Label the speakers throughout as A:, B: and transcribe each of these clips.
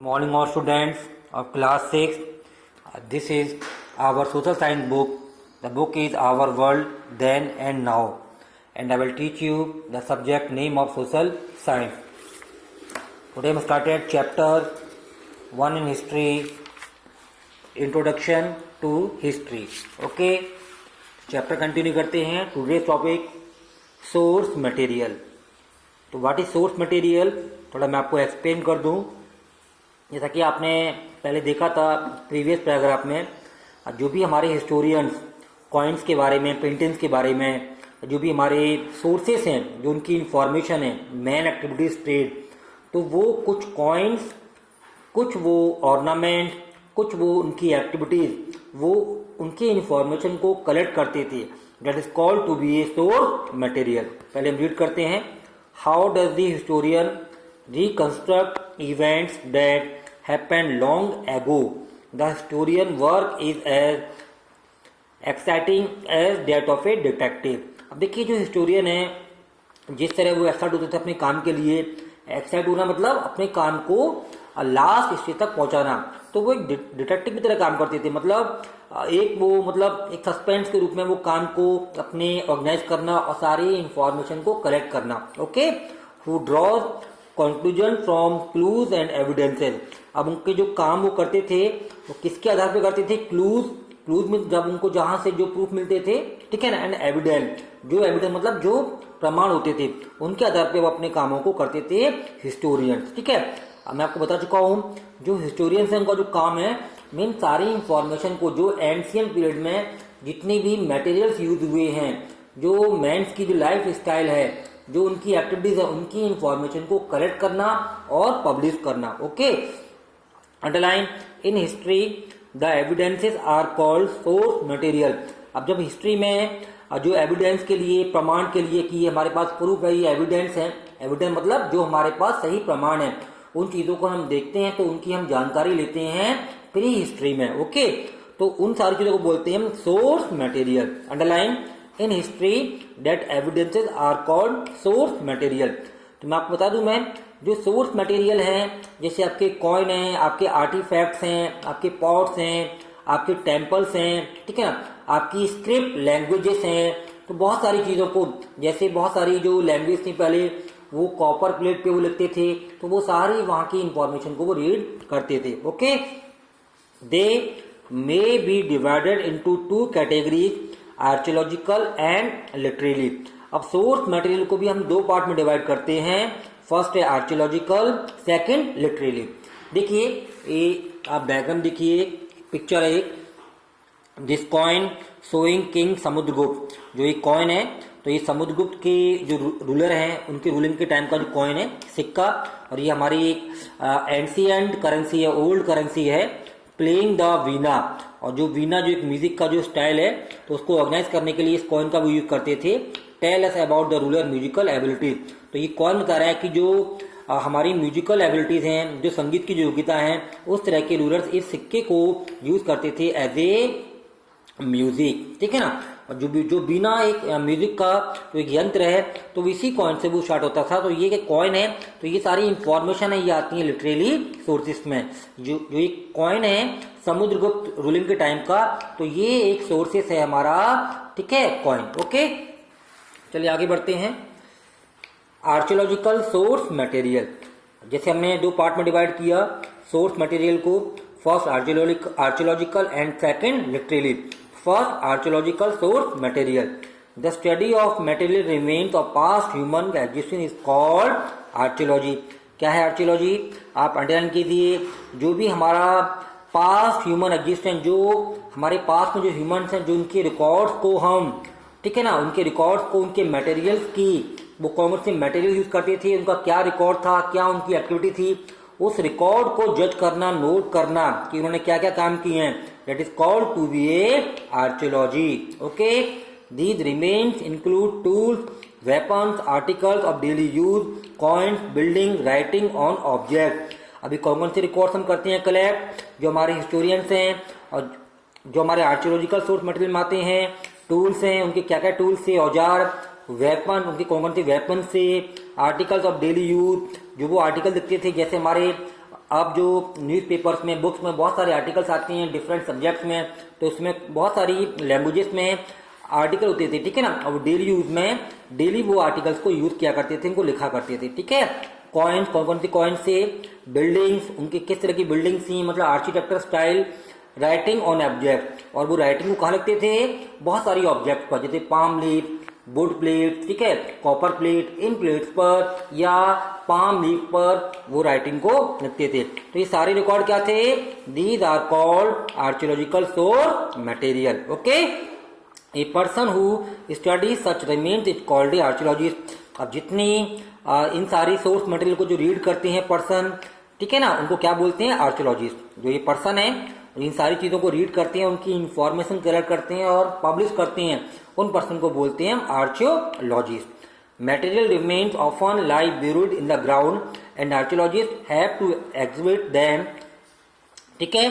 A: Morning all students of class 6. This is our social science book. The book is Our World Then and Now, and I will teach you the subject name of social science. Today we started chapter 1 in history, introduction to history. Okay, chapter continue करते हैं. Today's topic source material. तो what is source material थोड़ा मैं आपको explain कर दूं. जैसा कि आपने पहले देखा था प्रीवियस पैराग्राफ में, जो भी हमारे हिस्टोरियंस कॉइन्स के बारे में, पेंटिंग्स के बारे में, जो भी हमारे सोर्सेस हैं, जो उनकी इंफॉर्मेशन है, मेन एक्टिविटीज ट्रेड, तो वो कुछ कॉइन्स, कुछ वो ऑर्नामेंट, कुछ वो उनकी एक्टिविटीज, वो उनकी इंफॉर्मेशन को कलेक्ट करते थे. That is called to be a source material. पहले हम रीड करते हैं. How does the historian reconstruct events that happened long ago? The historian work is as exciting as that of a detective. अब देखिए, जो historian है, जिस तरह वो एक्साइट होते थे अपने काम के लिए, एक्साइट होना मतलब अपने काम को लास्ट स्टेज तक पहुंचाना, तो वो एक डिटेक्टिव की तरह काम करते थे. मतलब एक सस्पेंस के रूप में वो काम को अपने ऑर्गेनाइज करना और सारी इंफॉर्मेशन को कलेक्ट करना. Okay, who draws conclusion from clues and evidences. अब उनके जो काम वो करते थे वो किसके आधार पे करते थे? क्लूज में जब उनको जहां से जो प्रूफ मिलते थे, ठीक है ना, एंड एविडेंस, जो एविडेंस मतलब जो प्रमाण होते थे, उनके आधार पे वो अपने कामों को करते थे हिस्टोरियंस. ठीक है, अब मैं आपको बता चुका हूँ जो हिस्टोरियंस है उनका जो काम है, मेन सारी इंफॉर्मेशन को, जो एंशियंट पीरियड में जितने भी मटेरियल्स यूज हुए हैं, जो मैंस की जो लाइफ स्टाइल है, जो उनकी एक्टिविटीज है, उनकी इंफॉर्मेशन को कलेक्ट करना और पब्लिश करना. Okay, underline. In history the evidences are called source material. अब जब हिस्ट्री में जो एविडेंस के लिए, प्रमाण के लिए कि हमारे पास प्रूफ है, ये एविडेंस है, एविडेंस मतलब जो हमारे पास सही प्रमाण है, उन चीजों को हम देखते हैं, तो उनकी हम जानकारी लेते हैं प्री हिस्ट्री में. ओके, तो उन सारी चीजों को बोलते हैं हम source material. Underline. In history that evidences are called source material. तो मैं आपको बता दूं, मैं जो सोर्स मटेरियल हैं, जैसे आपके कॉइन हैं, आपके आर्टिफैक्ट्स हैं, आपके पॉट्स हैं, आपके टेम्पल्स हैं, ठीक है ना, आपकी स्क्रिप्ट लैंग्वेजेस हैं, तो बहुत सारी चीजों को, जैसे बहुत सारी जो लैंग्वेज थी पहले, वो कॉपर प्लेट पे वो लिखते थे, तो वो सारी वहां की इंफॉर्मेशन को वो रीड करते थे. Okay, they may be divided into two categories, archaeological and literary. अब सोर्स मटेरियल को भी हम दो पार्ट में डिवाइड करते हैं. फर्स्ट है आर्कियोलॉजिकल, सेकंड लिटरेरी. देखिए, ये आप डायग्राम देखिए, पिक्चर है एक, this coin showing king Samudragupta. जो ये कॉइन है, तो ये समुद्रगुप्त के जो रूलर हैं, उनके रूलिंग के टाइम का जो कॉइन है, सिक्का. और ये हमारी एक एंशिएंट करेंसी है, ओल्ड करेंसी है, प्लेइंग द वीना. और जो वीना, जो एक म्यूजिक का जो स्टाइल है, तो उसको ऑर्गेनाइज करने के लिए इस कॉइन का वो यूज करते थे. Tell us about the ruler musical abilities. तो ये कॉइन बता रहा है कि जो हमारी म्यूजिकल एबिलिटीज हैं, जो संगीत की जो योग्यता है, उस तरह के रूलर्स इस सिक्के को यूज करते थे एज ए म्यूजिक. ठीक है ना. और जो बीना एक म्यूजिक का जो एक यंत्र है, तो इसी कॉइन से वो स्टार्ट होता था. तो ये कॉइन है, तो ये सारी इंफॉर्मेशन है, ये आती है लिटरेली सोर्सेस में. जो एक कॉइन है समुद्रगुप्त रूलिंग के टाइम का, तो ये एक सोर्सेस है हमारा. ठीक है, कॉइन. ओके, चलिए आगे बढ़ते हैं. Archaeological source material. जैसे हमने दो पार्ट में डिवाइड किया सोर्स मटेरियल को, first archaeological and second literary. First archaeological source material. The study of material remains of past human existence is called archaeology. क्या है आर्कियोलॉजी? आप अंडरलाइन कीजिए. जो भी हमारा पास्ट ह्यूमन एग्जिस्टेंस, जो हमारे पास में जो ह्यूमंस हैं, जो उनके रिकॉर्ड्स को हम, ठीक है ना, उनके रिकॉर्ड्स को, उनके मटेरियल्स की, वो कौन से मटेरियल यूज करते थे, उनका क्या रिकॉर्ड था, क्या उनकी एक्टिविटी थी, उस रिकॉर्ड को जज करना, नोट करना कि उन्होंने क्या क्या काम किए हैं, that is called to be a archaeology. Okay, these remains include tools, weapons, articles of daily use, coins, building, writing on object. अभी कौन से रिकॉर्ड्स हम करते हैं कलेक्ट? जो हमारे हिस्टोरियंस हैं और जो हमारे आर्कियोलॉजिकल सोर्स मटेरियल में आते हैं, टूल्स हैं, उनके क्या क्या टूल्स से, औजार, वेपन, उनके कौन से वेपन से, आर्टिकल्स ऑफ डेली यूज, जो वो आर्टिकल दिखते थे, जैसे हमारे आप जो न्यूज़पेपर्स में, बुक्स में बहुत सारे आर्टिकल्स आते हैं डिफरेंट सब्जेक्ट्स में, तो उसमें बहुत सारी लैंग्वेजेस में आर्टिकल होते थे, ठीक है ना। अब डेली यूज में डेली वो आर्टिकल्स को यूज किया करते थे, इनको लिखा करते थे, ठीक है। कॉइन्स, कौन कौन सी कॉइन्स से, बिल्डिंग्स, उनकी किस तरह की बिल्डिंग्स थी, मतलब architecture style, writing on object, और वो राइटिंग को कहाँ लिखते थे, बहुत सारी ऑब्जेक्ट पर, जैसे पाम लीफ, वुड प्लेट, ठीक है, कॉपर प्लेट, इन प्लेट्स पर या पाम लीफ पर वो राइटिंग को लिखते थे। तो ये सारे रिकॉर्ड क्या थे, these are called archaeological source material. Okay, a person who study such remains is called a archaeologist. अब जितनी इन सारी सोर्स मटेरियल को जो रीड करते हैं पर्सन, ठीक है ना, उनको क्या बोलते हैं, आर्कियोलॉजिस्ट। जो ये पर्सन है इन सारी चीजों को रीड करते हैं, उनकी इंफॉर्मेशन कलेक्ट करते हैं और पब्लिश करते हैं, उन पर्सन को बोलते हैं archaeologist. Material remains often lie buried in the ground and archaeologist have to exhibit them, ठीक है,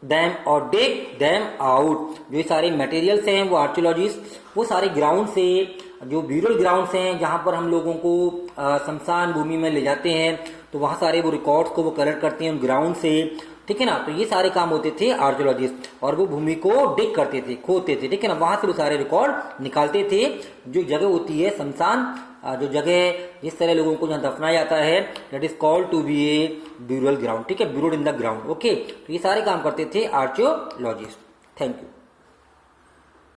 A: देम और डिग देम आउट। जो ये सारे मटेरियल्स हैं वो आर्कियोलॉजिस्ट वो सारे ग्राउंड से, जो ब्यूरल ग्राउंड्स हैं जहां पर हम लोगों को शमशान भूमि में ले जाते हैं, तो वहां सारे वो रिकॉर्ड्स को वो कलेक्ट करते हैं उन ग्राउंड से, ठीक है ना। तो ये सारे काम होते थे आर्कियोलॉजिस्ट, और वो भूमि को डिग करते थे, खोदते थे, ठीक है ना, वहां से वो सारे रिकॉर्ड निकालते थे। जो जगह होती है शमशान, जो जगह जिस तरह लोगों को जहाँ दफनाया जाता है, that is called to be a burial ground, ठीक है, buried in the ground. Okay, तो ये सारे काम करते थे आर्कियोलॉजिस्ट। Thank you.